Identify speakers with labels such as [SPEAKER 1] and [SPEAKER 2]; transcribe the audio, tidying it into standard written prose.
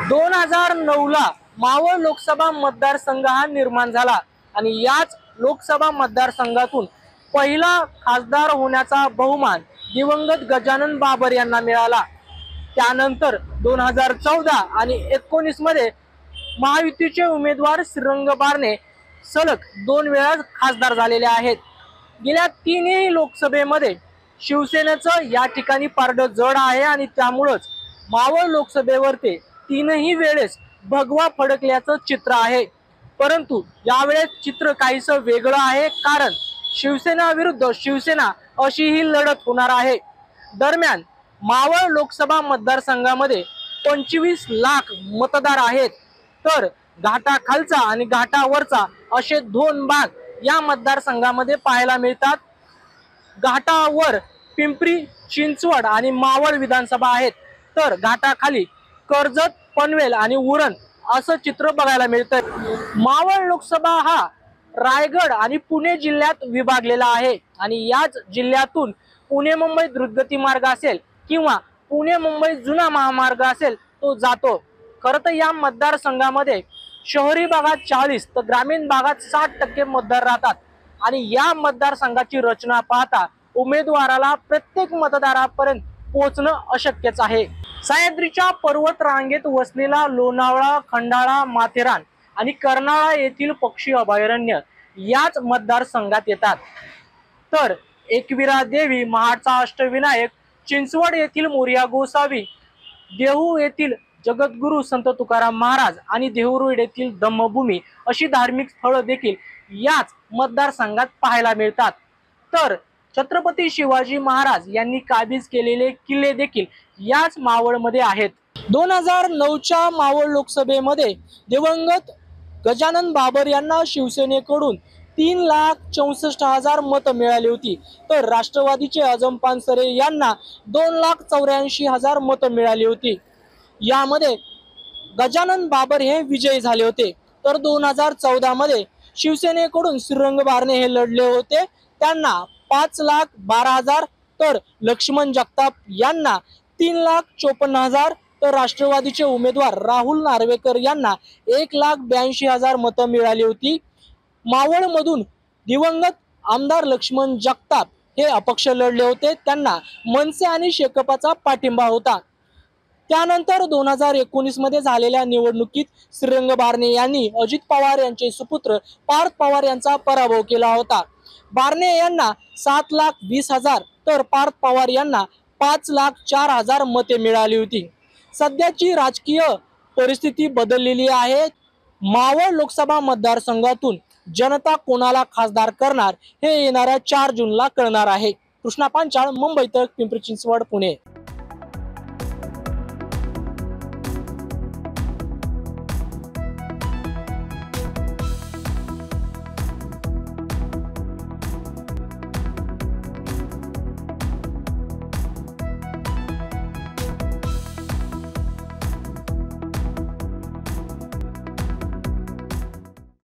[SPEAKER 1] 2009 ला मावळ लोकसभा मतदारसंघ हा निर्माण झाला आणि याच लोकसभा मतदारसंघातून पहिला खासदार होण्याचा बहुमान दिवंगत गजानन बाबर यांना मिळाला। त्यानंतर 2014 आणि 19 मध्ये महायुतीचे उमेदवार श्रीरंग बारणे सलग 2 वेळा खासदार झालेले आहेत। गेल्या तीनही लोकसभेमध्ये शिवसेनेचं या ठिकाणी पारडं जड आहे आणि त्यामुळेच मावळ लोकसभेवर ते तीनही वेळेस भगवा फडकल्याचं चित्र आहे। परंतु यावेळेस चित्र काहीसं वेगळं आहे, कारण शिवसेना विरुद्ध शिवसेना अशी ही लढत होणार आहे। दरम्यान मावळ लोकसभा मतदारसंघामध्ये 25 लाख मतदार आहेत, तर घाटाखालचा आणि घाटावरचा असे 2 भाग या मतदारसंघामध्ये पाहायला मिळतात। घाटावर पिंपरी चिंचवड आणि मावळ विधानसभा आहेत, तर घाटाखाली कर्जत, पनवेल आणि उरण असं चित्र बघायला मिळतं। मावळ लोकसभा हा रायगड आणि पुणे जिल्ह्यात विभागलेला आहे आणि याच जिल्ह्यातून पुणे मुंबई द्रुतगती मार्ग असेल किंवा पुणे मुंबई जुना महामार्ग असेल तो जातो। खरं तर या मतदारसंघामध्ये शहरी भागात 40 तर ग्रामीण भागात 60% मतदार राहतात आणि या मतदारसंघाची रचना पाहता उमेदवाराला प्रत्येक मतदारापर्यंत पोहोचणं अशक्यच आहे। सह्याद्रीच्या पर्वत रांगेत वसलेला लोणावळा, खंडाळा, माथेरान आणि कर्नाळा येथील पक्षी अभयारण्य याच मतदारसंघात येतात। तर एकविरा देवी, महाडचा अष्टविनायक, चिंचवड येथील मोरया गोसावी, देहू येथील जगद्गुरू संत तुकाराम महाराज आणि देहूरोड येथील धम्मभूमी अशी धार्मिक स्थळं देखील याच मतदारसंघात पाहायला मिळतात। तर छत्रपती शिवाजी महाराज यांनी काबीज केलेले किल्ले देखील याच मावळमध्ये आहेत। 2009च्या मावळ लोकसभेमध्ये दिवंगत गजानन बाबर यांना शिवसेनेकडून 3,64,000 मतं मिळाली होती, तर राष्ट्रवादीचे आझम पानसरे यांना 2,84,000 मतं मिळाली होती। यामध्ये गजानन बाबर हे विजयी झाले होते। तर 2014 मध्ये शिवसेनेकडून श्रीरंग बारणे हे लढले होते, त्यांना 5,12,000, तर लक्ष्मण जगताप यांना 3,54,000, तर राष्ट्रवादीचे उमेदवार राहुल नार्वेकर यांना 1,82,000 मतं मिळाली होती। मावळ मधून दिवंगत आमदार लक्ष्मण जगताप हे अपक्ष लढले होते, त्यांना मनसे आणि शेकापचा पाठिंबा होता। त्यानंतर 2019 मध्ये झालेल्या निवडणुकीत श्रीरंग बारणे यांनी अजित पवार यांचे सुपुत्र पार्थ पवार यांचा पराभव केला होता। बारणे यांना 7,20,000, तर पार्थ पवार यांना 5,04,000 मते मिळाली होती। सध्याची राजकीय परिस्थिती बदललेली आहे। मावळ लोकसभा मतदारसंघातून जनता कोणाला खासदार करणार हे येणाऱ्या 4 जूनला कळणार आहे। कृष्णा पांचाळ, मुंबई तक, पिंपरी चिंचवड, पुणे।